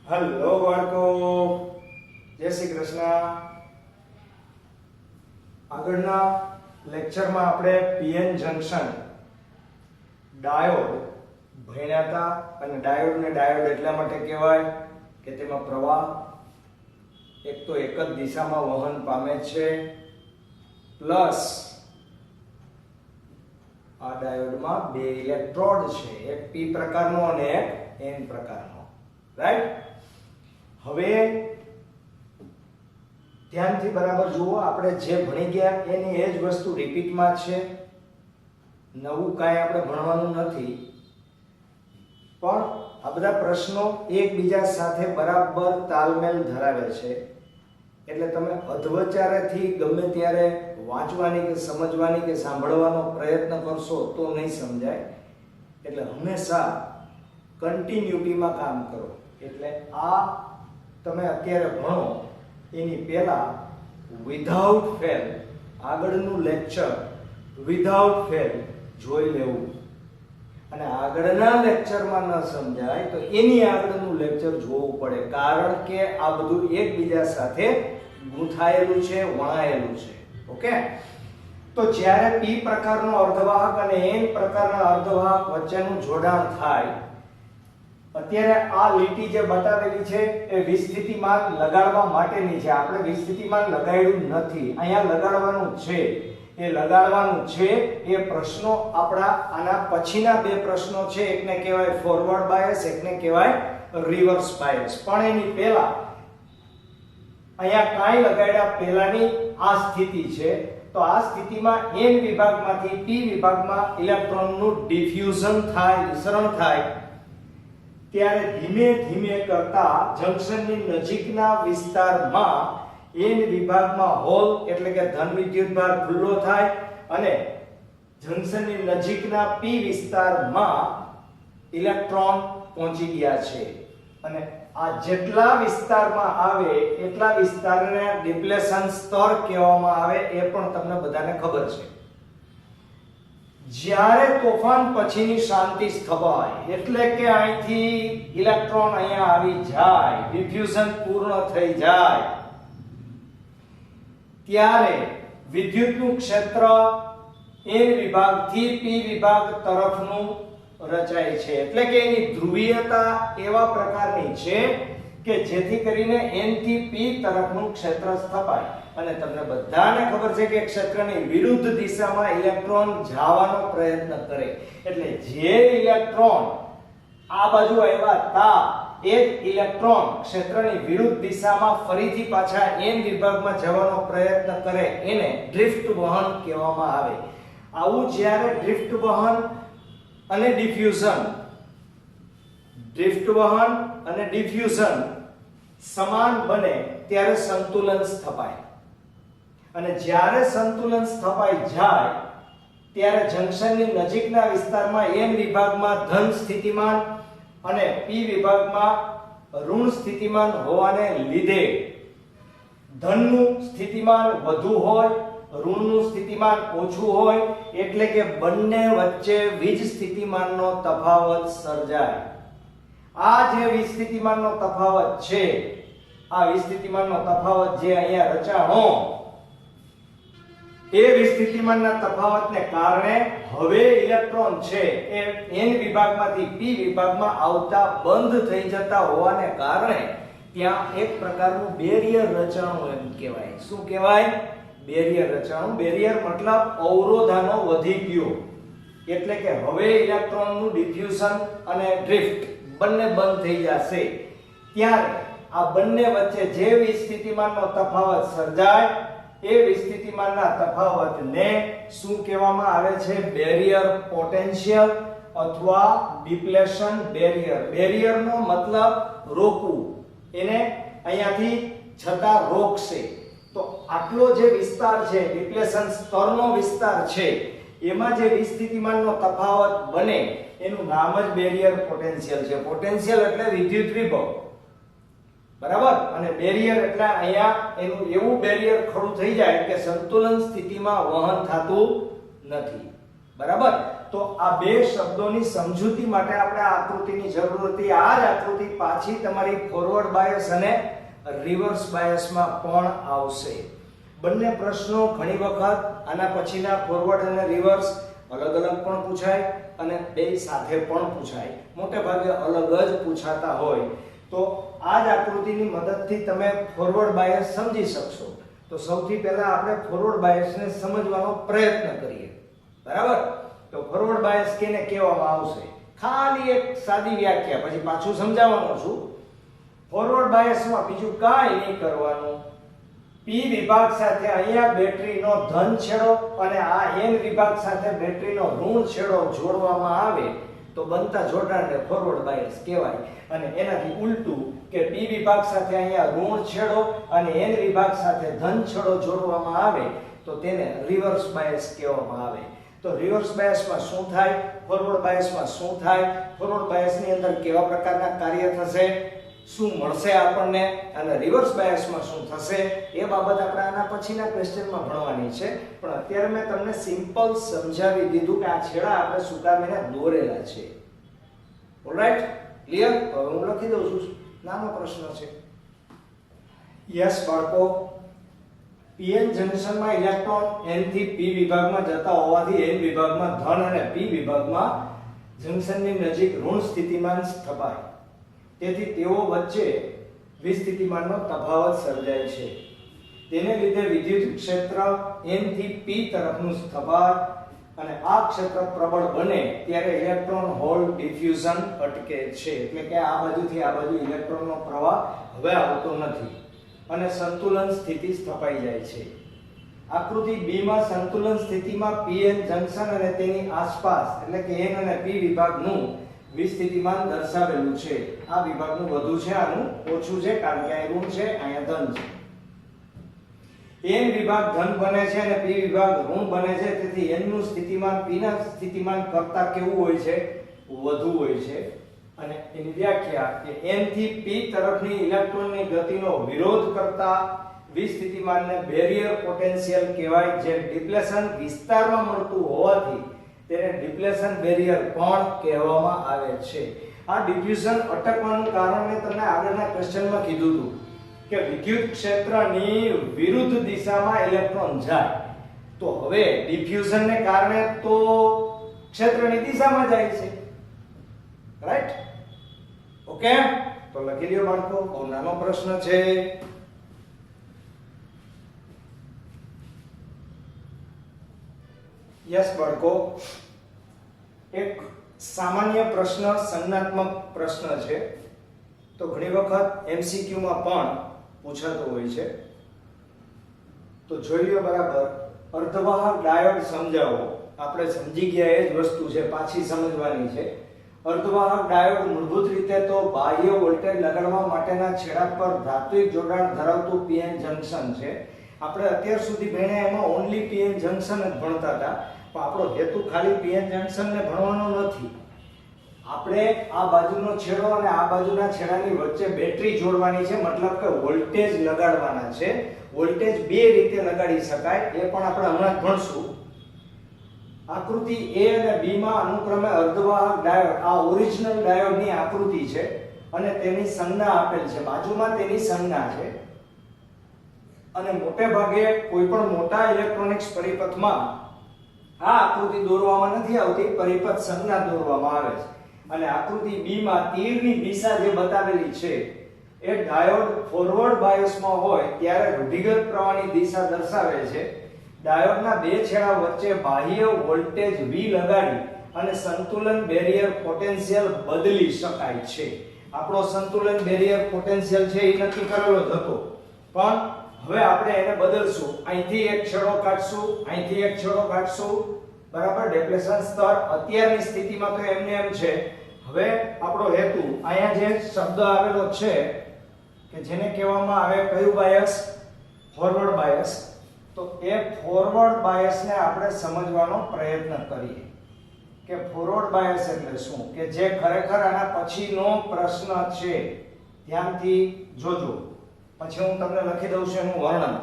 Hello બાળકો, જય શ્રી કૃષ્ણ. આગળના લેક્ચરમાં આપણે પીએન જંકશન ડાયોડ ભણ્યા હતા અને ડાયોડને ડાયોડ એટલા માટે કહેવાય કે તેમાં પ્રવાહ એક તો એક જ દિશામાં વહન પામે છે, પ્લસ આ ડાયોડમાં બે ઇલેક્ટ્રોડ છે, એક પી પ્રકારનો અને એક એન પ્રકારનો. રાઈટ? હવે ધ્યાનથી બરાબર જુઓ, આપણે જે ભણી ગયા એની એ જ વસ્તુ રિપીટમાં છે, નવું કાંઈ આપણે ભણવાનું નથી. પણ આ બધા પ્રશ્નો એકબીજા સાથે બરાબર તાલમેલ ધરાવે છે, એટલે તમે અધવચારેથી ગમે ત્યારે વાંચવાની કે સમજવાની કે સાંભળવાનો પ્રયત્ન કરશો તો નહીં સમજાય. એટલે હંમેશા કન્ટિન્યુટીમાં કામ કરો. એટલે આ તમે અત્યારે ભણો એની પહેલા વિધાઉટ ફેલ આગળનું લેક્ચર વિધાઉટ ફેલ જોઈ લેવું, અને આગળના લેક્ચરમાં ન સમજાય તો એની આગળનું લેક્ચર જોવું પડે, કારણ કે આ બધું એકબીજા સાથે ગૂંથાયેલું છે, વણાયેલું છે. ઓકે? તો જ્યારે પી પ્રકારનો અર્ધવાહક અને એન પ્રકારના અર્ધવાહક વચ્ચેનું જોડાણ થાય, અત્યારે આ લીટી જે બતાવેલી છે એ વિસ્થિતિમાન લગાડવા માટેની છે. આપણે વિસ્થિતિમાન લગાડ્યું નથી, અહીંયા લગાડવાનું છે. એ લગાડવાનું છે એ પ્રશ્નો આપણા આના પછીના બે પ્રશ્નો છે, એકને કહેવાય ફોરવર્ડ બાયસ, એકને કહેવાય રિવર્સ બાયસ. પણ એની પહેલા અહીંયા કાંઈ લગાડ્યા પહેલાની આ સ્થિતિ છે. તો આ સ્થિતિમાં એન વિભાગમાંથી પી વિભાગમાં ઇલેક્ટ્રોનનું ડિફ્યુઝન થાય, વિસરણ થાય, ત્યારે ધીમે ધીમે કરતા જંક્શનની નજીકના વિસ્તારમાં એન વિભાગમાં હોલ એટલે કે ધન વિદ્યુતભાર ખુલ્લો થાય અને જંક્શનની નજીકના પી વિસ્તારમાં ઇલેક્ટ્રોન પહોંચી ગયા છે. અને આ જેટલા વિસ્તારમાં આવે એટલા વિસ્તારને ડિપ્લેશન સ્તર કહેવામાં આવે, એ પણ તમને બધાને ખબર છે. જ્યારે તોફાન પછીની શાંતિ સ્થપાય એટલે કે અહીંથી ઇલેક્ટ્રોન અહીંયા આવી જાય, ડિફ્યુઝન પૂર્ણ થઈ જાય, ત્યારે વિદ્યુતનું ક્ષેત્ર એન વિભાગથી પી વિભાગ તરફનું રચાય છે. એટલે કે એની ધ્રુવીયતા એવા પ્રકારની છે કે જેથી કરીને એન થી પી તરફનું ક્ષેત્ર સ્થપાય. અને તમને બધાને ખબર છે કે ક્ષેત્રની વિરુદ્ધ દિશામાં ઇલેક્ટ્રોન જવાનો પ્રયત્ન કરે. એટલે જે ઇલેક્ટ્રોન આ બાજુ આવ્યા હતા એ જ ઇલેક્ટ્રોન ક્ષેત્રની વિરુદ્ધ દિશામાં ફરીથી પાછા એન વિભાગમાં જવાનો પ્રયત્ન કરે, એને ડ્રિફ્ટ વહન કહેવામાં આવે. આવું જ્યારે ડ્રિફ્ટ વહન અને ડિફ્યુઝન સમાન બને ત્યારે સંતુલન સ્થપાય. અને જ્યારે સંતુલન સ્થપાઈ જાય ત્યારે જંક્શનની નજીકના વિસ્તારમાં એન વિભાગમાં ધન સ્થિતિમાન અને પી વિભાગમાં ઋણ સ્થિતિમાન હોવાને લીધે ધનનું સ્થિતિમાન વધુ હોય, ઋણનું સ્થિતિમાન ઓછું હોય, એટલે કે બંને વચ્ચે વીજ સ્થિતિમાનનો તફાવત સર્જાય. આ જે વીજ સ્થિતિમાનનો તફાવત છે, આ વીજ સ્થિતિમાનનો તફાવત જે અહીંયા રચાણો, એ વિસ્થિતિમાનના તફાવતને કારણે હવે ઇલેક્ટ્રોન છે એ એન વિભાગમાંથી પી વિભાગમાં આવતા બંધ થઈ જતા હોવાને કારણે ત્યાં એક પ્રકારનું બેરિયર રચાણું એમ કહેવાય. શું કહેવાય? બેરિયર રચાણું. બેરિયર મતલબ અવરોધાનો વધી ગયો, એટલે કે હવે ઇલેક્ટ્રોનનું ડિફ્યુઝન અને ડ્રિફ્ટ બંને બંધ થઈ જશે. ત્યારે આ બંને વચ્ચે જે વિસ્થિતિમાનનો તફાવત સર્જાય એ વિસ્થિતિમાનના તફાવતને શું કહેવામાં આવે છે? બેરિયર પોટેન્શિયલ અથવા ડિપ્લેશન બેરિયર. બેરિયરનો મતલબ રોકવું, એને અહીંયાથી છતાં રોકશે. તો આટલો જે વિસ્તાર છે, ડિપ્લેશન સ્તરનો વિસ્તાર છે, એમાં જે વિસ્થિતિમાનનો તફાવત બને એનું નામ જ બેરિયર પોટેન્શિયલ છે. પોટેન્શિયલ એટલે વિદ્યુત વિભવ, બરાબર? અને બેરિયર એટલે અહીંયા એનું એવું બેરિયર ખડું થઈ જાય કે સંતુલન સ્થિતિમાં વહન થતું નથી. બરાબર? તો આ બે શબ્દોની સમજૂતી માટે આપણે આ આકૃતિની જરૂર હતી. આ જ આકૃતિ પાછી તમારી ફોરવર્ડ બાયસ અને રિવર્સ બાયસમાં પણ આવશે. બંને પ્રશ્નો ઘણી વખત આના પછીના ફોરવર્ડ અને રિવર્સ અલગ અલગ પણ પૂછાય અને બે સાથે પણ પૂછાય. મોટે ભાગે અલગ જ પૂછાતા હોય. તો આ જ આકૃતિની મદદથી તમે ફોરવર્ડ બાયસ સમજી શકશો. તો સૌથી પહેલા આપણે ફોરવર્ડ બાયસને સમજવાનો પ્રયત્ન કરીએ. બરાબર? તો ફોરવર્ડ બાયસ કેને કહેવામાં આવશે? ખાલી એક સાદી વ્યાખ્યા, પછી પાછું સમજાવવાનો છું. ફોરવર્ડ બાયસમાં બીજું કાંઈ નહીં કરવાનું. P વિભાગ સાથે અહીંયા બેટરીનો ધન છેડો અને આ N વિભાગ સાથે બેટરીનો ઋણ છેડો જોડવામાં આવે તો બનતા જોડાણને ફોરવર્ડ બાયસ કહેવાય. અને એનાથી ઉલટું કે P વિભાગ સાથે અહીંયા ઋણ છેડો અને N વિભાગ સાથે ધન છેડો જોડવામાં આવે તો તેને રિવર્સ બાયસ કહેવામાં આવે. તો રિવર્સ બાયસમાં શું થાય, ફોરવર્ડ બાયસમાં શું થાય, ફોરવર્ડ બાયસની અંદર કેવા પ્રકારના કાર્ય થશે, શું મળશે આપણને, અને રિવર્સ બાયસમાં શું થશે, એ બાબત આપણે આના પછીના ક્વેશ્ચનમાં ભણવાની છે. પણ અત્યારે મેં તમને સિમ્પલ સમજાવી દીધું કે આ છેડા આપણે સુકામીને દોરેલા છે. Alright, clear? હવે હું લખી દઉં છું. નાનો પ્રશ્ન છે. યસ બાળકો, પીએન જંકશનમાં ઇલેક્ટ્રોન N થી P વિભાગમાં જતા હોવાથી N વિભાગમાં ધન અને P વિભાગમાં જંકશનની નજીક ઋણ સ્થિતિમાન સ્થપાય. તેથી તેઓ વચ્ચે વિસ્થિતિમાનનો તફાવત સર્જાય છે. તેને લીધે વિદ્યુત ક્ષેત્ર N થી P તરફનું સ્થપાય અને આ ક્ષેત્ર પ્રબળ બને ત્યારે ઇલેક્ટ્રોન હોલ ડિફ્યુઝન અટકે છે. એટલે કે આ બાજુથી આ બાજુ ઇલેક્ટ્રોનનો પ્રવાહ હવે આવતો નથી અને સંતુલન સ્થિતિ સ્થપાઈ જાય છે. આકૃતિ B માં સંતુલન સ્થિતિમાં PN જંકશન અને તેની આસપાસ એટલે કે N અને P વિભાગનું વિસ્થિતિમાન દર્શાવેલું છે. આ વિભાગનું વધુ છે, આનું ઓછું છે, કારણ કે અહીં ઋણ છે, અહીંયા ધન છે. N વિભાગ ધન બને છે અને P વિભાગ ઋણ બને છે. તેથી N નું સ્થિતિમાન P ના સ્થિતિમાન કરતા કેવું હોય છે? વધુ હોય છે. અને એની વ્યાખ્યા કે N થી P તરફની ઇલેક્ટ્રોનની ગતિનો વિરોધ કરતા વિસ્થિતિમાનને બેરિયર પોટેન્શિયલ કહેવાય. જે ડિપ્લેશન વિસ્તારમાં મળતું હોવાથી તેને ડિપ્લેશન બેરિયર પણ કહેવામાં આવે છે. આ ડિફ્યુઝન અટકવાનું કારણ મેં તમને આગળના ક્વેશ્ચનમાં કીધું હતું કે વિદ્યુત ક્ષેત્રની વિરુદ્ધ દિશામાં ઇલેક્ટ્રોન જાય. તો હવે ડિફ્યુઝનને કારણે તો ક્ષેત્રની દિશામાં જાય છે. રાઈટ? ઓકે, તો લખી લ્યો બાળકો. બહુ નાનો પ્રશ્ન છે. યસ બાળકો, એક સામાન્ય પ્રશ્ન, સંજ્ઞાત્મક પ્રશ્ન છે. તો ઘણી વખત MCQ માં પણ પૂછાતો હોય છે. તો જોઈ લો બરાબર. અર્ધવાહક ડાયોડ સમજાવો. આપણે સમજી ગયા એ જ વસ્તુ છે, પાછી સમજવાની છે. અર્ધવાહક ડાયોડ મૂળભૂત રીતે તો બાહ્ય વોલ્ટેજ લગાડવા માટેના છેડા પર ધાત્વિક જોડાણ ધરાવતું PN જંકશન છે. આપણે અત્યાર સુધી ભણ્યા એમાં ઓન્લી PN જંકશન જ ભણતા હતા. પણ આપણો હેતુ ખાલી PN જંકશનને ભણવાનો નથી. આપણે આ બાજુનો છેડો અને આ બાજુના છેડાની વચ્ચે બેટરી જોડવાની છે. મતલબ કે વોલ્ટેજ લગાડવાના છે. વોલ્ટેજ બે રીતે લગાડી શકાય, એ પણ આપણે હમણાં જ ભણશું. આકૃતિ A અને B માં અનુક્રમે અર્ધવાહક ડાયોડ, આ ઓરિજિનલ ડાયોડની આકૃતિ છે અને તેની સંજ્ઞા આપેલ છે. બાજુમાં તેની સંજ્ઞા છે. અને મોટે ભાગે કોઈ પણ મોટા ઇલેક્ટ્રોનિક્સ પરિપથમાં આ આકૃતિ દોરવામાં નથી આવતી, પરિપથ સંજ્ઞા દોરવામાં આવે છે. અને આકૃતિ B માં તીરની દિશા જે બતાવેલી છે એ ડાયોડ ફોરવર્ડ બાયસમાં હોય ત્યારે રૂઢિગત પ્રવાહની દિશા દર્શાવે છે. ડાયોડના બે છેડા વચ્ચે બાહ્ય વોલ્ટેજ V લગાડી અને સંતુલન બેરિયર પોટેન્શિયલ બદલી શકાય છે. આપણો સંતુલન બેરિયર પોટેન્શિયલ છે એ નક્કી કરેલો જ હતો, પણ હવે આપણે એને બદલશું. અહીંથી એક છેડો કાઢશું, અહીંથી એક છેડો કાઢશું. બરાબર? ડિપ્લેશન સ્તર અત્યારની સ્થિતિમાં તો એમને એમ છે. હવે આપણો હેતુ અહીંયા જે શબ્દ આવેલો છે કે જેને કહેવામાં આવે કયું બાયસ? Forward bias. તો એ ફોરવર્ડ બાયસને આપણે સમજવાનો પ્રયત્ન કરીએ કે ફોરવર્ડ બાયસ એટલે શું, કે જે ખરેખર આના પછીનો પ્રશ્ન છે. ધ્યાનથી જોજો, પછી હું તમને લખી દઉં છું એનું વર્ણન.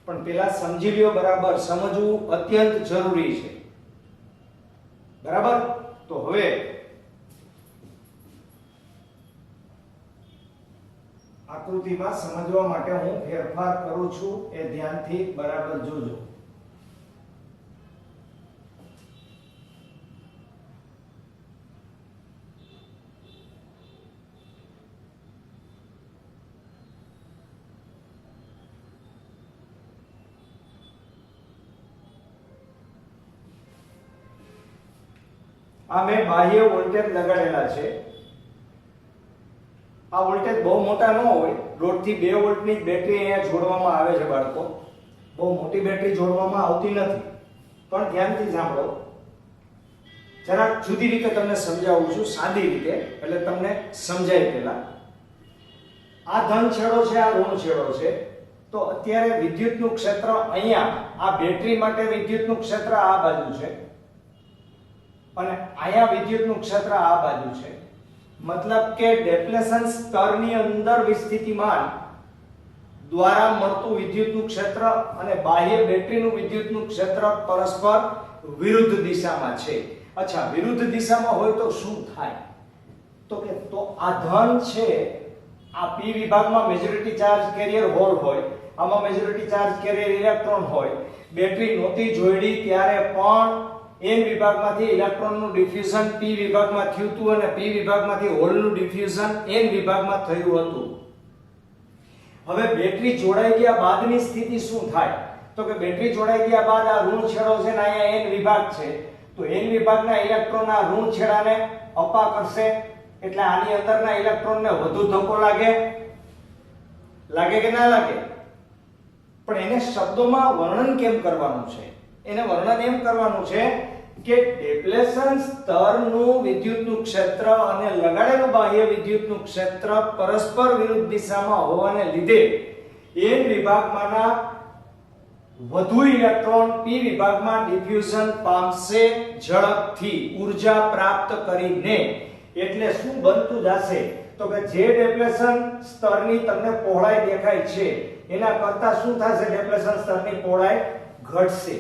પણ પહેલા સમજી લ્યો બરાબર. સમજવું અત્યંત જરૂરી છે. બરાબર? તો હવે આકૃતિમાં સમજવા માટે હું ફેરફાર કરું છું, એ ધ્યાનથી બરાબર જોજો. આ મેં બાહ્ય વોલ્ટેજ લગાડેલા છે. આ વોલ્ટેજ બહુ મોટા ન હોય, 1.5 થી 2 વોલ્ટની જ બેટરી અહીંયા જોડવામાં આવે છે બાળકો. બહુ મોટી બેટરી જોડવામાં આવતી નથી. પણ ધ્યાનથી સાંભળો, જરાક જુદી રીતે તમને સમજાવું છું, સાદી રીતે, એટલે તમને સમજાય પહેલા. આ ધન છેડો છે, આ ઋણ છેડો છે. તો અત્યારે વિદ્યુતનું ક્ષેત્ર અહીંયા, આ બેટરી માટે વિદ્યુતનું ક્ષેત્ર આ બાજુ છે અને અહીંયા વિદ્યુતનું ક્ષેત્ર આ બાજુ છે. મતલબ કે ડેપ્લેશન સ્તરની અંદર વિસ્થિતિમાન દ્વારા મળતું વિદ્યુતનું ક્ષેત્ર અને બાહ્ય બેટરીનું વિદ્યુતનું ક્ષેત્ર પરસ્પર વિરુદ્ધ દિશામાં છે. અચ્છા, વિરુદ્ધ દિશામાં હોય તો શું થાય? તો આ ધન છે, આ p વિભાગમાં મેજોરિટી ચાર્જ કેરિયર હોલ હોય, આમાં મેજોરિટી ચાર્જ કેરિયર ઇલેક્ટ્રોન હોય. બેટરી નહોતી જોડી ત્યારે પણ n વિભાગમાંથી ઇલેક્ટ્રોનનું ડિફ્યુઝન p વિભાગમાં થયું હતું અને p વિભાગમાંથી હોલનું ડિફ્યુઝન n વિભાગમાં થયું હતું. હવે બેટરી જોડાઈ ગયા બાદની સ્થિતિ શું થાય? તો કે બેટરી જોડાઈ ગયા બાદ આ ઋણ છેડો છે ને અહીંયા n વિભાગ છે, તો n વિભાગના ઇલેક્ટ્રોન આ ઋણ છેડાને અપા કરશે, એટલે આની અંદરના ઇલેક્ટ્રોનને વધુ ધક્કો લાગે કે ના લાગે? પણ એને શબ્દોમાં વર્ણન કેમ કરવાનું છે? એને વર્ણન એમ કરવાનું છે કે ડેપ્લેશન સ્તરનું વિદ્યુતનું ક્ષેત્ર અને લગાડેલું બાહ્ય વિદ્યુતનું ક્ષેત્ર પરસ્પર વિરુદ્ધ દિશામાં હોવાને લીધે n વિભાગમાંના વધુ ઇલેક્ટ્રોન p વિભાગમાં ડિફ્યુઝન પામશે ઝડપથી ઉર્જા પ્રાપ્ત કરીને. એટલે શું બનતું જશે? તો કે જે ડેપ્લેશન સ્તરની તમને પહોળાઈ દેખાય છે એના કરતા શું થશે? ડેપ્લેશન સ્તરની પહોળાઈ ઘટશે.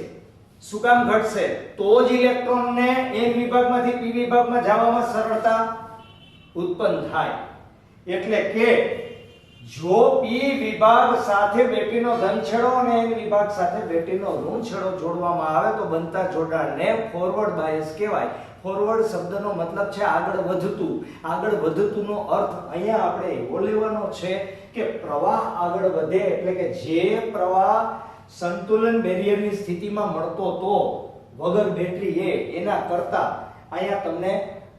શું કામ ઘટશે? તો જ ઇલેક્ટ્રોનને n વિભાગમાંથી p વિભાગમાં જવામાં સરળતા ઉત્પન્ન થાય. એટલે કે જો p વિભાગ સાથે બેટરીનો ધન છેડો અને n વિભાગ સાથે બેટરીનો ઋણ છેડો જોડવામાં આવે તો બનતા જોડાણને ફોરવર્ડ બાયસ કહેવાય. ફોરવર્ડ શબ્દનો મતલબ છે આગળ વધતું. આગળ વધતુંનો અર્થ અહીંયા આપણે એવો લેવાનો છે કે પ્રવાહ આગળ વધે, એટલે કે જે પ્રવાહ સંતુલન બેરિયરની સ્થિતિમાં મળતો તો વગર બેટરી એના કરતા અહીંયા તમને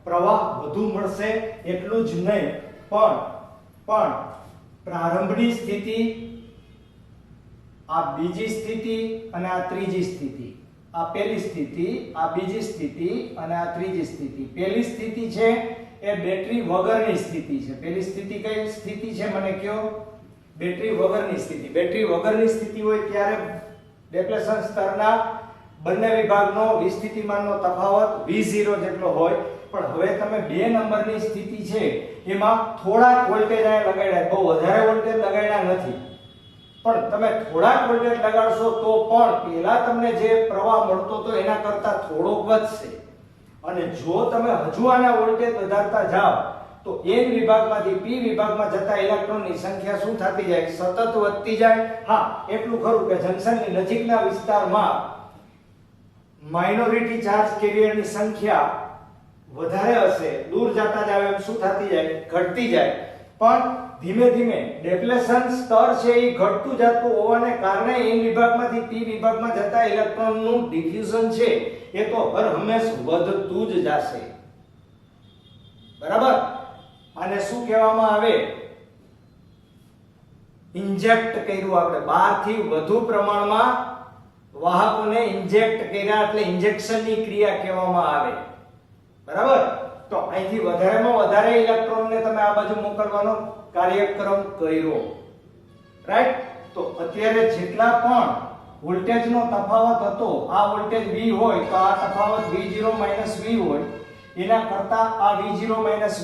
પ્રવાહ વધુ મળશે. એટલું જ નહીં, પણ પ્રારંભની સ્થિતિ, આ બીજી સ્થિતિ અને આ ત્રીજી સ્થિતિ, આ પહેલી સ્થિતિ, આ બીજી સ્થિતિ અને આ ત્રીજી સ્થિતિ. પહેલી સ્થિતિ છે એ બેટરી વગરની સ્થિતિ છે. પહેલી સ્થિતિ કઈ સ્થિતિ છે મને કહો? બેટરી વગરની સ્થિતિ. બેટરી વગરની સ્થિતિ હોય ત્યારે ડેપ્લેશન સ્તરના બંને વિભાગનો વિસ્થિતિમાનનો તફાવત v0 જેટલો હોય. પણ હવે તમે 2 નંબરની સ્થિતિ છે એમાં થોડાક વોલ્ટેજ અહીંયા લગાડ્યા, બહુ વધારે વોલ્ટેજ લગાડ્યા નથી, પણ તમે થોડાક વોલ્ટેજ લગાડશો તો પણ પહેલા તમને જે પ્રવાહ મળતો તો એના કરતા થોડોક વધશે. અને જો તમે હજુ આના વોલ્ટેજ વધારતા જાઓ તો n વિભાગમાંથી p વિભાગમાં જતા ઇલેક્ટ્રોનની સંખ્યા શું થતી જાય? સતત વધતી જાય. હા, એટલું ખરું કે જંકશનની નજીકના વિસ્તારમાં માઇનોરિટી ચાર્જ કેરિયરની સંખ્યા વધારે હશે, દૂર જતા જાવ એમ શું થતી જાય? ઘટતી જાય. પણ ધીમે ધીમે ડેપ્લેશન સ્તર છે એ ઘટતું જતું હોવાને કારણે n વિભાગમાંથી p વિભાગમાં જતા ઇલેક્ટ્રોનનું ડિફ્યુઝન છે એ તો હર હંમેશ વધતું જ જશે. બરાબર? આને શું કહેવામાં આવે? ઇન્જેક્ટ કર્યું આપણે, બહારથી વધુ પ્રમાણમાં વાહકોને ઇન્જેક્ટ કર્યા એટલે ઇન્જેક્શનની ક્રિયા કહેવામાં આવે. બરાબર? તો અહીંથી વધારેમાં વધારે ઇલેક્ટ્રોનને તમે આ બાજુ મોકલવાનો કાર્યક્રમ કર્યો. રાઈટ? તો અત્યારે જેટલા પણ વોલ્ટેજનો તફાવત હતો, આ વોલ્ટેજ V હોય તો આ તફાવત V0 V હોય, એના કરતા આ V0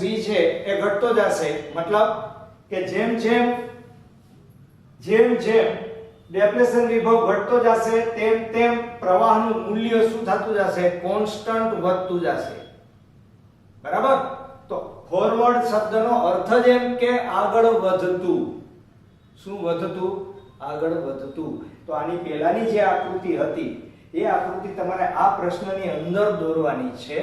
V છે એ ઘટતો જશે. મતલબ કે જેમ જેમ ડેપ્લેશન વિભવ ઘટતો જશે તેમ તેમ પ્રવાહનું મૂલ્ય શું થતું જશે? કોન્સ્ટન્ટ વધતું જશે. બરાબર? તો ફોરવર્ડ શબ્દનો અર્થ જ એમ કે આગળ વધતું. શું વધતું? આગળ વધતું. તો આની પહેલાની જે આકૃતિ હતી એ આકૃતિ તમારે આ પ્રશ્નની અંદર દોરવાની છે.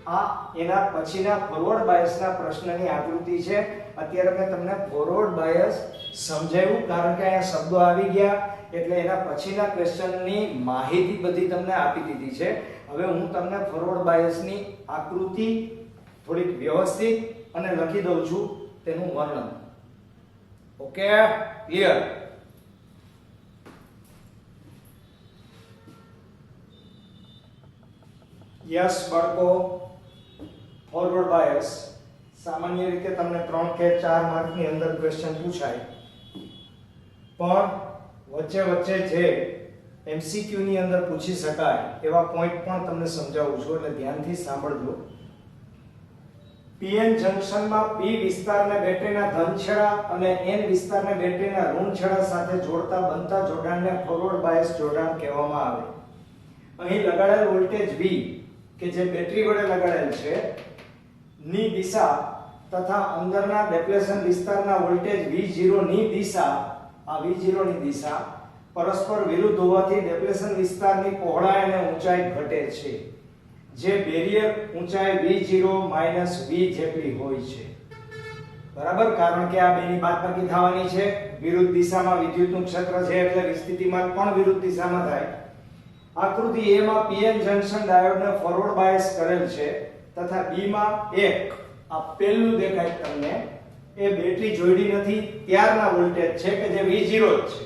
આ એના પછીના ફોરવર્ડ બાયસના પ્રશ્નની આકૃતિ છે. અત્યારે મેં તમને ફોરવર્ડ બાયસ સમજાવ્યું કારણ કે અહીંયા શબ્દો આવી ગયા એટલે એના પછીના ક્વેશ્ચનની માહિતી બધી તમને આપી દીધી છે. હવે હું તમને ફોરવર્ડ બાયસની આકૃતિ થોડીક વ્યવસ્થિત અને લખી દઉં છું તેનું વર્ણન. Okay, clear? યસ બાળકો, ફોરવર્ડ બાયસ સામાન્ય રીતે તમને 3 કે 4 માર્કની અંદર ક્વેશ્ચન પૂછાય, પણ વચ્ચે વચ્ચે જે એમસીક્યુ ની અંદર પૂછી શકાય એવા પોઈન્ટ પણ તમને સમજાવું છું એટલે ધ્યાનથી સાંભળજો. પીએન જંક્શનમાં પી વિસ્તારને બેટરીના ધન છેડા અને એન વિસ્તારને બેટરીના ઋણ છેડા સાથે જોડતા બનતા જોડાણને ફોરવર્ડ બાયસ જોડાણ કહેવામાં આવે. અહીં લગાડેલ વોલ્ટેજ V કે જે બેટરી વડે લગાડેલ છે ની દિશા તથા અંદરના ડેપ્લેશન વિસ્તારના વોલ્ટેજ V0 ની દિશા, આ V0 ની દિશા પરસ્પર વિરુદ્ધ હોવાથી ડેપ્લેશન વિસ્તારની પહોળાઈ અને ઊંચાઈ ઘટે છે, જે બેરિયર ઊંચાઈ V0 V જેટલી હોય છે. બરાબર? કારણ કે આ બેની બાદબાકી થવાની છે. વિરુદ્ધ દિશામાં વિદ્યુતનું ક્ષેત્ર છે એટલે વિસ્થિતિમાન પણ વિરુદ્ધ દિશામાં થાય. આકૃતિ A માં પીએન જંક્શન ડાયોડને ફોરવર્ડ બાયસ કરેલ છે તથા B માં એક આ પહેલું દેખાય તમને એ બેટરી જોડી નથી ત્યારના વોલ્ટેજ છે કે જે V0 જ છે.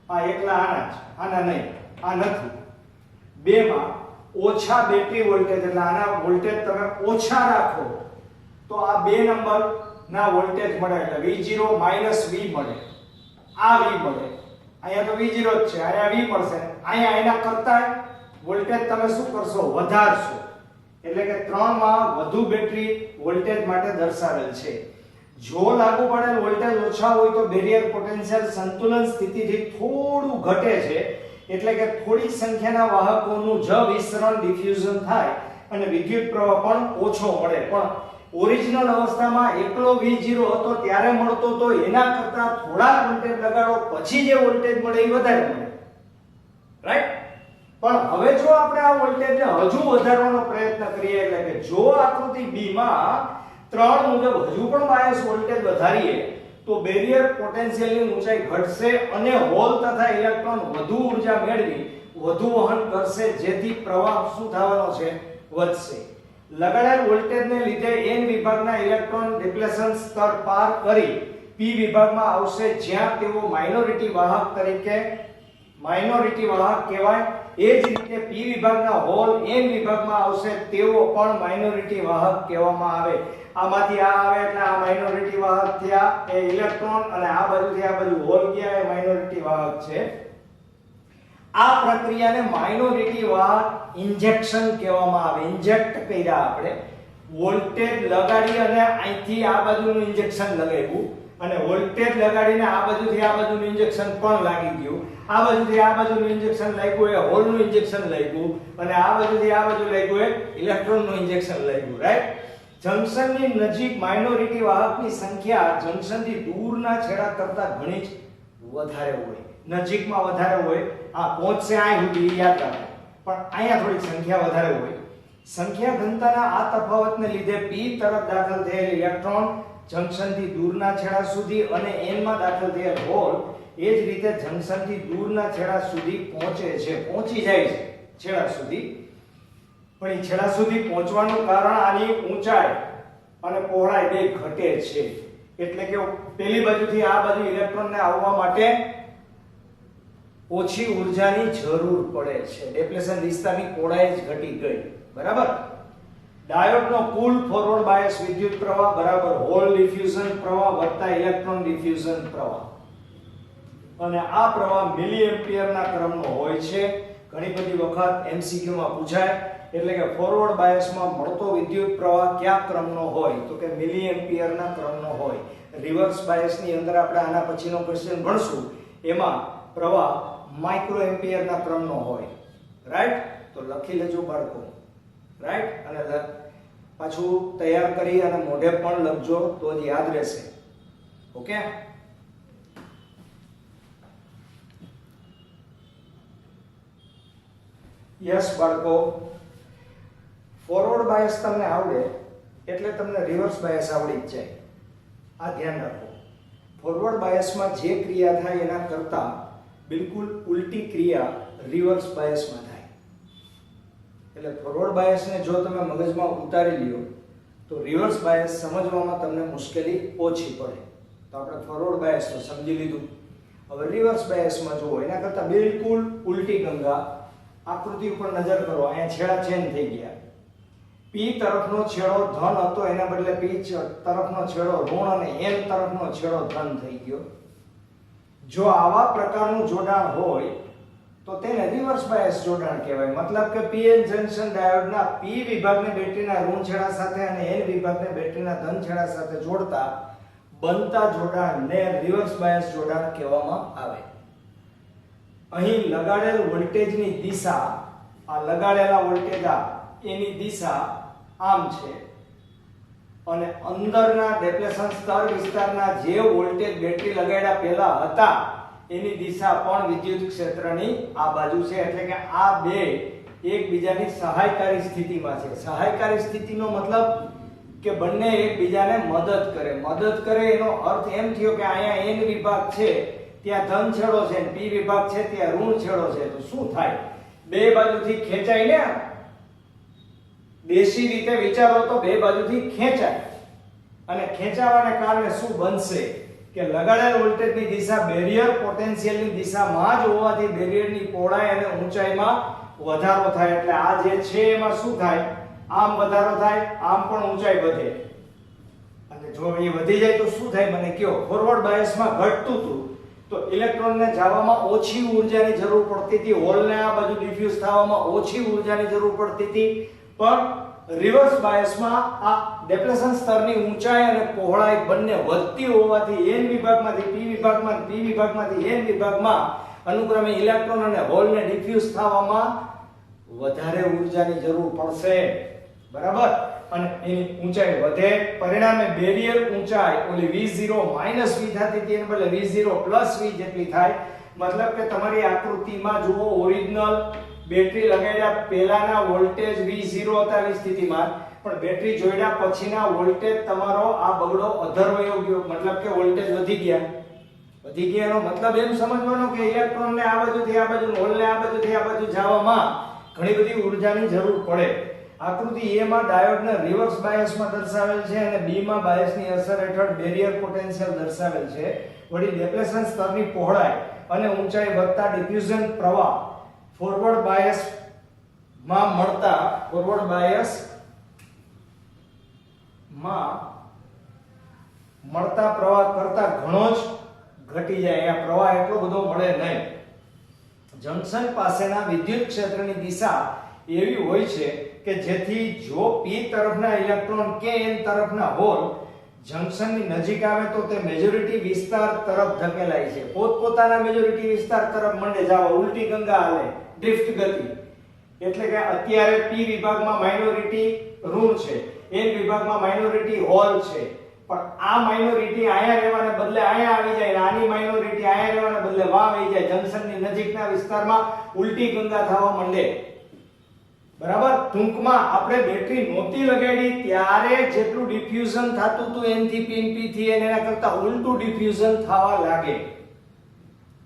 આ એકલા આના છે, આના નહીં, આ નથી. 2 માં ઓછા બેટરી વોલ્ટેજ એટલે આના વોલ્ટેજ તમે ઓછા રાખો તો આ 2 નંબર ના વોલ્ટેજ મળે એટલે V0 V મળે. આ V મળે. અહીંયા તો V0 જ છે, અહીંયા V મળશે. અહીંયા એના કરતા વોલ્ટેજ તમે શું કરશો? વધારશો. એટલે કે 3 માં વધુ બેટરી વોલ્ટેજ માટે દર્શાવેલ છે. જો લાગુ પડેલ વોલ્ટેજ ઓછા હોય તો બેરિયર પોટેન્શિયલ સંતુલન સ્થિતિથી થોડું ઘટે છે, એટલે કે થોડી સંખ્યાના વાહકોનું જ વિસ્તરણ ડિફ્યુઝન થાય અને વિદ્યુત પ્રવાહ પણ ઓછો મળે. પણ ઓરિજિનલ અવસ્થામાં એકલો V0 હતો ત્યારે મળતો તો એના કરતા થોડા વોલ્ટેજ લગાડો પછી જે વોલ્ટેજ મળે એ વધારે મળે. રાઈટ? પણ હવે જો આપણે આ વોલ્ટેજને હજુ વધારવાનો પ્રયત્ન કરીએ એટલે કે જો આકૃતિ B માં 3 મુજબ હજુ પણ બાયસ વોલ્ટેજ વધારીએ તો બેરિયર પોટેન્શિયલની ઊંચાઈ ઘટશે અને હોલ તથા ઇલેક્ટ્રોન વધુ ઊર્જા મેળવી વધુ વહન કરશે, જેથી પ્રવાહ શું થવાનો છે? વધશે. લગાડેલ વોલ્ટેજને લીધે n વિભાગના ઇલેક્ટ્રોન ડિપ્લેશન સ્તર પાર કરી p વિભાગમાં આવશે જ્યાં તેઓ માઇનોરિટી વાહક તરીકે કહેવાય. એ જ રીતે p વિભાગના હોલ n વિભાગમાં આવશે તેઓ પણ માઇનોરિટી વાહક કહેવામાં આવે. આમાંથી આ આવે એટલે આ માઇનોરિટી વાહક થયા એ ઇલેક્ટ્રોન અને આ બાજુથી આ બાજુ હોલ ગયા એ માઇનોરિટી વાહક છે. આ પ્રક્રિયાને માઇનોરિટી વાહક ઇન્જેક્શન કહેવામાં આવે. ઇન્જેક્ટ કર્યા આપણે વોલ્ટેજ લગાડી અને અહીંથી આ બાજુનું ઇન્જેક્શન લગાવ્યું અને વોલ્ટેજ લગાડીને આ બાજુથી આ બાજુનું ઇન્જેક્શન પણ લાગી ગયું. આ બાજુથી આ બાજુનું ઇન્જેક્શન લાગ્યું એ હોલનું ઇન્જેક્શન લાગ્યું અને આ બાજુથી આ બાજુ લાગ્યું એ ઇલેક્ટ્રોનનું ઇન્જેક્શન લાગ્યું. રાઈટ? જંક્શનની નજીક માઇનોરિટી વાહકની સંખ્યા જંક્શનથી દૂરના છેડા કરતા ઘણી જ વધારે હોય. નજીકમાં વધારે હોય, આ પહોંચશે આ સુધી યાદ રાખો, પણ અહીંયા થોડી સંખ્યા વધારે હોય. સંખ્યા ઘનતાના આ તફાવતને લીધે p તરફ દાખલ થયેલ ઇલેક્ટ્રોન જંક્શનથી દૂરના છેડા સુધી અને n માં દાખલ થયેલ હોલ એ જ રીતે જંક્શનથી દૂરના છેડા સુધી પહોંચે છે, પહોંચી જાય છે છેડા સુધી. પણ એ છેડા સુધી પહોંચવાનું કારણ આની ઊંચાઈ અને પહોળાઈ બે ઘટે છે. એટલે કે પેલી બાજુથી આ બાજુ ઇલેક્ટ્રોનને આવવા માટે ઓછી ઊર્જાની જરૂર પડે છે. ડેપ્લેશન વિસ્તારની પહોળાઈ જ ઘટી ગઈ. બરાબર? ડાયોડનો કુલ ફોરવર્ડ બાયસ વિદ્યુત પ્રવાહ બરાબર હોલ ડિફ્યુઝન પ્રવાહ વત્તા ઇલેક્ટ્રોન ડિફ્યુઝન પ્રવાહ. અને આ પ્રવાહ મિલી એમ્પિયરના ક્રમનો હોય છે. ઘણી બધી વખત એમસીક્યુ માં પૂછાય. એટલે કે ફોરવર્ડ બાયસમાં મળતો વિદ્યુત પ્રવાહ કયા ક્રમનો હોય? તો કે મિલી એમ્પિયરના ક્રમનો હોય. રિવર્સ બાયસની અંદર આપણે આના પછીનો ક્વેશ્ચન ભણશું. એમાં પ્રવાહ માઇક્રો એમ્પિયરના ક્રમનો હોય, રાઈટ? તો લખી લેજો બાળકો, રાઈટ? અને પાછું તૈયાર કરી અને મોઢે પણ લખજો તો જ યાદ રહેશે. ઓકે? યસ બાળકો, ફોરવર્ડ બાયસ તમને આવડે એટલે તમને રિવર્સ બાયસ આવડી જ જાય. આ ધ્યાન રાખો. ફોરવર્ડ બાયસમાં જે ક્રિયા થાય એના કરતા બિલકુલ ઉલટી ક્રિયા રિવર્સ બાયસમાં થાય. એટલે ફોરવર્ડ બાયસને જો તમે મગજમાં ઉતારી લ્યો તો રિવર્સ બાયસ સમજવામાં તમને મુશ્કેલી ઓછી પડે. તો આપણે ફોરવર્ડ બાયસ તો સમજી લીધું. હવે રિવર્સ બાયસમાં જુઓ, એના કરતા બિલકુલ ઉલટી ગંગા. આકૃતિ ઉપર નજર કરો, અહીંયા છેડા ચેન્જ થઈ ગયા. P તરફનો છેડો ધન હતો, એના બદલે P તરફનો છેડો ઋણ અને N તરફનો છેડો ધન થઈ ગયો. જો આવા પ્રકારનું જોડાણ હોય તો તેને રિવર્સ બાયસ જોડાણ કહેવાય. મતલબ કે PN જંકશન ડાયોડના P વિભાગને બેટરીના ઋણ છેડા સાથે અને N વિભાગને બેટરીના ધન છેડા સાથે જોડતા બનતા જોડાણને રિવર્સ બાયસ જોડાણ કહેવામાં આવે. અહીં લગાડેલ વોલ્ટેજની દિશા, આ લગાડેલા વોલ્ટેજ એની દિશા આમ છે અને અંદરના ડેપ્લેશન સ્તર વિસ્તારના જે વોલ્ટેજ બેટરી લગાડ્યા પહેલા હતા એની દિશા પણ વિદ્યુત ક્ષેત્રની આ બાજુ છે. એટલે કે આ બે એકબીજાની સહાયકારી સ્થિતિમાં છે. સહાયકારી સ્થિતિનો મતલબ કે બંને એકબીજાને મદદ કરે. મદદ કરે એનો અર્થ એમ થયો કે અહીંયા N વિભાગ છે ત્યાં ધન છેડો છે, P વિભાગ છે ત્યાં ઋણ છેડો છે. તો શું થાય? બે બાજુથી ખેંચાય ને. દેશી રીતે વિચારો તો બે બાજુથી ખેંચાય અને ખેંચાવાને કારણે શું બનશે કે લગાડેલ વોલ્ટેજની દિશા બેરિયર પોટેન્શિયલની દિશામાં જ હોવાથી બેરિયરની પહોળાઈ અને ઊંચાઈમાં વધારો થાય. એટલે આ જે છે એમાં શું થાય? આમ વધારો થાય, આમ પણ ઊંચાઈ વધે. અને જો એ વધી જાય તો શું થાય મને કયો? ફોરવર્ડ બાયસમાં ઘટતું હતું તો ઇલેક્ટ્રોનને જવામાં ઓછી ઊર્જાની જરૂર પડતી હતી, હોલને આ બાજુ ડિફ્યુઝ થવામાં ઓછી ઊર્જાની જરૂર પડતી હતી. પણ રિવર્સ બાયસમાં આ ડેપ્લેશન સ્તરની ઊંચાઈ અને પહોળાઈ બંને વધતી હોવાથી N વિભાગમાંથી P વિભાગમાં, P વિભાગમાંથી N વિભાગમાં અનુક્રમે ઇલેક્ટ્રોન અને હોલને ડિફ્યુઝ થવામાં વધારે ઊર્જાની જરૂર પડશે. બરાબર? અને એની ઊંચાઈ વધે, પરિણામે બેરિયર ઊંચાઈ ઓલી V0 માઈનસ V થતી હતી એને બદલે V0 પ્લસ V જેટલી થાય. મતલબ કે તમારી આકૃતિમાં જુઓ, ઓરિજિનલ બેટરી લગાડ્યા પહેલાના વોલ્ટેજ V0 હતા એવી સ્થિતિમાં, પણ બેટરી જોડ્યા પછીના વોલ્ટેજ તમારો આ બગડો અધર વયો ગયો. મતલબ કે વોલ્ટેજ વધી ગયા. વધી ગયાનો મતલબ એમ સમજવાનો કે ઇલેક્ટ્રોનને આ બાજુથી આ બાજુ, હોલને આ બાજુથી આ બાજુ જવામાં ઘણી બધી ઊર્જાની જરૂર પડે. આકૃતિ A માં ડાયોડને રિવર્સ બાયસમાં દર્શાવેલ છે અને B માં બાયસની અસર હેઠળ બેરિયર પોટેન્શિયલ દર્શાવેલ છે. વળી ડેપ્લેશન સ્તરની પહોળાઈ અને ઊંચાઈ વધતા ડિફ્યુઝન પ્રવાહ ફોરવર્ડ બાયસ માં મળતા પ્રવાહ કરતા ઘણો જ ઘટી જાય. અહીંયા પ્રવાહ એટલો બધો મળે નહીં. જંકશન પાસેના વિદ્યુત ક્ષેત્રની દિશા એવી હોય છે કે જેથી જો P તરફના ઇલેક્ટ્રોન કે N તરફના હોલ જંકશનની નજીક આવે તો તે મેજોરિટી વિસ્તાર તરફ ધકેલાય છે. પોતપોતાના મેજોરિટી વિસ્તાર તરફ મંડે જાવ, ઉલટી ગંગા હાલે, ડ્રિફ્ટ ગતિ. એટલે કે અત્યારે P વિભાગમાં માઇનોરિટી ઋણ છે, N વિભાગમાં માઇનોરિટી હોલ છે, પણ આ માઇનોરિટી અહીંયા રહેવાને બદલે અહીંયા આવી જાય, આની માઇનોરિટી અહીંયા રહેવાને બદલે વાં આવી જાય. જંકશનની નજીકના વિસ્તારમાં ઉલટી ગંગા થવા માંડે. બરાબર? ટૂંકમાં આપણે બેટરી નહોતી લગાડી ત્યારે જેટલું ડિફ્યુઝન થતું હતું N થી P, P થી N એના કરતા ઉલટું ડિફ્યુઝન થવા લાગે.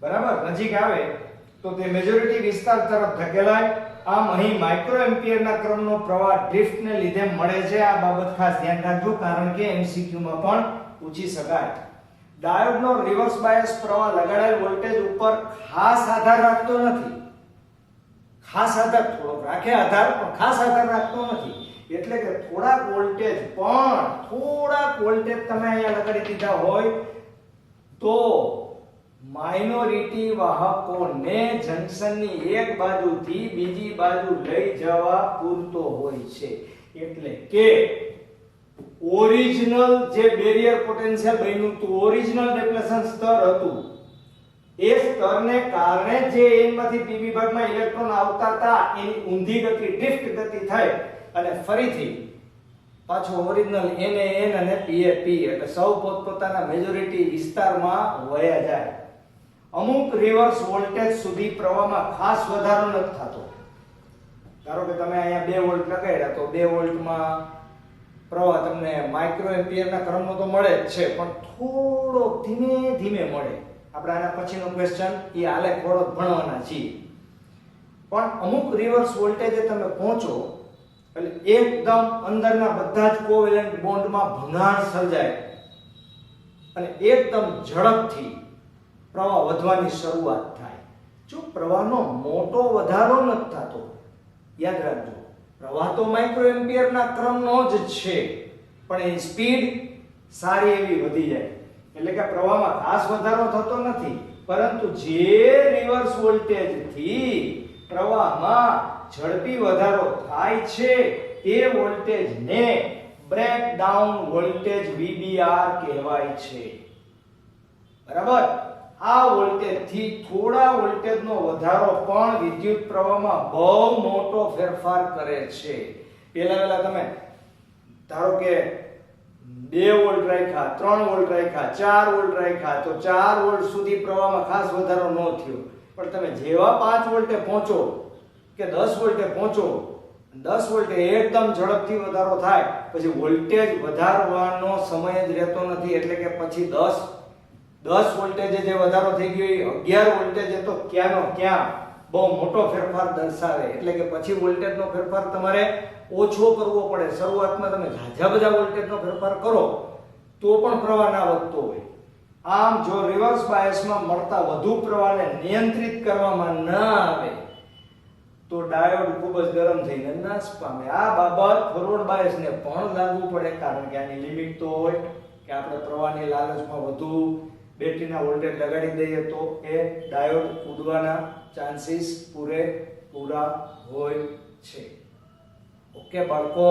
બરાબર? નજીક આવે તો તે મેજોરિટી વિસ્તાર તરફ ધકેલાય. આમ અહીં માઇક્રો એમ્પિયરના ક્રમનો પ્રવાહ ડ્રિફ્ટને લીધે મળે છે. આ બાબત ખાસ ધ્યાન રાખજો, કારણ કે MCQ માં પણ પૂછી શકાય. ડાયોડનો રિવર્સ બાયસ પ્રવાહ લગાડેલ વોલ્ટેજ ઉપર ખાસ આધાર રાખતો નથી. ખાસ આધાર થોડોક રાખે આધાર, પણ ખાસ આધાર રાખતો નથી. એટલે કે થોડાક વોલ્ટેજ તમે અહીંયા લગાડી દીધા હોય તો માઇનોરિટી વાહકોને જંકશનની એક બાજુથી બીજી બાજુ લઈ જવા પૂરતો હોય છે. એટલે કે ઓરિજિનલ જે બેરિયર પોટેન્શિયલ બન્યું હતું, ઓરિજિનલ ડેપ્લેશન સ્તર હતું, એ સ્તરને કારણે જે n માંથી p વિભાગમાં ઇલેક્ટ્રોન આવતા હતા એની ઊંધી ગતિ ડ્રિફ્ટ ગતિ થઈ અને ફરીથી પાછો ઓરિજિનલ n અને p એટલે સૌ પોતપોતાના મેજોરિટી વિસ્તારમાં વયા જાય. અમુક રિવર્સ વોલ્ટેજ સુધી પ્રવાહમાં ખાસ વધારો નથી થતો. ધારો કે તમે અહીંયા 2 વોલ્ટ લગાડ્યા તો 2 વોલ્ટમાં પ્રવાહ તમને માઇક્રો એમ્પિયરના ક્રમનો તો મળે જ છે, પણ થોડો ધીમે ધીમે મળે. આપણે આના પછીનો ક્વેશ્ચન એ આલેખ વાળો ભણવાના છીએ. પણ અમુક રિવર્સ વોલ્ટેજે તમે પહોંચો એટલે એકદમ અંદરના બધા જ કોવેલેન્ટ બોન્ડમાં ભંગાણ સર્જાય અને એકદમ ઝડપથી પ્રવાહ વધવાની શરૂઆત થાય. જો પ્રવાહનો મોટો વધારો નથી થતો, યાદ રાખજો પ્રવાહ તો માઇક્રો એમ્પિયરના ક્રમનો જ છે, પણ એની સ્પીડ સારી એવી વધી જાય. એટલે કે પ્રવાહમાં ખાસ વધારો થતો નથી, પરંતુ જે રિવર્સ વોલ્ટેજ થી પ્રવાહમાં ઝડપી વધારો થાય છે તે વોલ્ટેજને બ્રેકડાઉન વોલ્ટેજ VBR કહેવાય છે. બરાબર? આ વોલ્ટેજ થી થોડા વોલ્ટેજનો વધારો પણ વિદ્યુત પ્રવાહમાં બહુ મોટો ફેરફાર કરે છે. પહેલા તમે ધારો કે 2 વોલ્ટ રાખ્યા, 3 વોલ્ટ રાખ્યા, 4 વોલ્ટ રાખ્યા તો 4 વોલ્ટ સુધી પ્રવાહમાં ખાસ વધારો ન થયો. પણ તમે જેવા 5 વોલ્ટે પહોંચો કે 10 વોલ્ટે પહોંચો, 10 વોલ્ટે એકદમ ઝડપથી વધારો થાય, પછી વોલ્ટેજ વધારવાનો સમય જ રહેતો નથી. એટલે કે પછી 10 વોલ્ટેજે જે વધારો થઈ ગયો એ 11 વોલ્ટેજે તો ક્યાંનો ક્યાં બહુ મોટો ફેરફાર દર્શાવે. એટલે કે પછી વોલ્ટેજનો ફેરફાર તમારે ઓછો કરવો પડે. શરૂઆતમાં તમે ઝાઝા બધા વોલ્ટેજનો ફેરફાર કરો તો પણ પ્રવાહ ના વધતો હોય. આમ જો રિવર્સ બાયસમાં મળતા વધુ પ્રવાહને નિયંત્રિત કરવામાં ન આવે તો ડાયોડ ખૂબ જ ગરમ થઈને નાશ પામે. આ બાબત ફોરવર્ડ બાયસને પણ લાગુ પડે, કારણ કે આની લિમિટ તો હોય કે આપણે પ્રવાહની લાલચમાં વધુ બેટરીના વોલ્ટેજ લગાડી દઈએ તો એ ડાયોડ ઉડવાના ચાન્સીસ પૂરેપૂરા હોય છે. ઓકે બાળકો,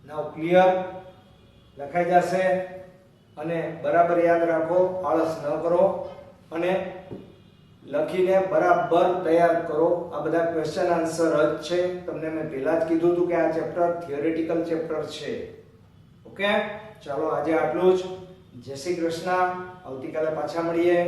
નાઉ ક્લિયર? લખાઈ જશે અને બરાબર યાદ રાખો, આળસ ન કરો અને લખીને બરાબર તૈયાર કરો. આ બધા ક્વેશ્ચન આન્સર જ છે. તમને મેં પહેલા જ કીધું હતું કે આ ચેપ્ટર થિયોરેટિકલ ચેપ્ટર છે. ઓકે, ચાલો આજે આટલું જ. જય શ્રી કૃષ્ણ. આવતીકાલે પાછા મળીએ.